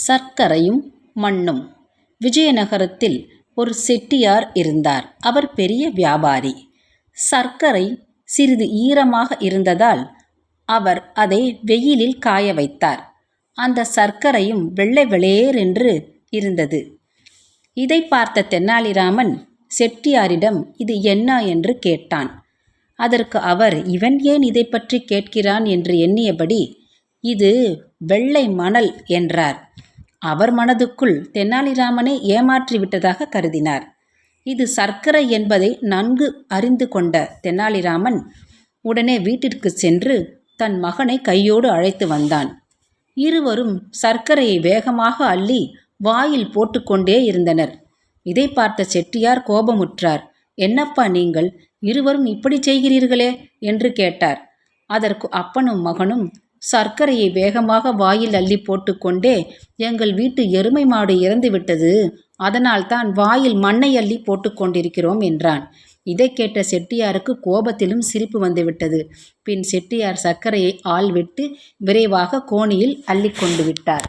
சர்க்கரையும் மண்ணும். விஜயநகரத்தில் ஒரு செட்டியார் இருந்தார். அவர் பெரிய வியாபாரி. சர்க்கரை சிறிது ஈரமாக இருந்ததால் அவர் அதை வெயிலில் காய வைத்தார். அந்த சர்க்கரையும் வெள்ளை வெளேரென்று இருந்தது. இதை பார்த்த தெனாலிராமன் செட்டியாரிடம் இது என்ன என்று கேட்டான். அதற்கு அவர் இவன் ஏன் இதை பற்றி கேட்கிறான் என்று எண்ணியபடி இது வெள்ளை மணல் என்றார். அவர் மனதுக்குள் தெனாலிராமனை ஏமாற்றிவிட்டதாக கருதினார். இது சர்க்கரை என்பதை நன்கு அறிந்து கொண்ட தெனாலிராமன் உடனே வீட்டிற்கு சென்று தன் மகனை கையோடு அழைத்து வந்தான். இருவரும் சர்க்கரையை வேகமாக அள்ளி வாயில் போட்டுக்கொண்டே இருந்தனர். இதை பார்த்த செட்டியார் கோபமுற்றார். என்னப்பா நீங்கள் இருவரும் இப்படி செய்கிறீர்களே என்று கேட்டார். அதற்கு அப்பனும் மகனும் சர்க்கரையை வேகமாக வாயில் அள்ளி போட்டுக்கொண்டே எங்கள் வீட்டு எருமை மாடு இறந்து விட்டது, அதனால் தான் வாயில் மண்ணை அள்ளி போட்டுக்கொண்டிருக்கிறோம் என்றான். இதை கேட்ட செட்டியாருக்கு கோபத்திலும் சிரிப்பு வந்துவிட்டது. பின் செட்டியார் சர்க்கரையை ஆள் விட்டு விரைவாக கோணியில் அள்ளி கொண்டு விட்டார்.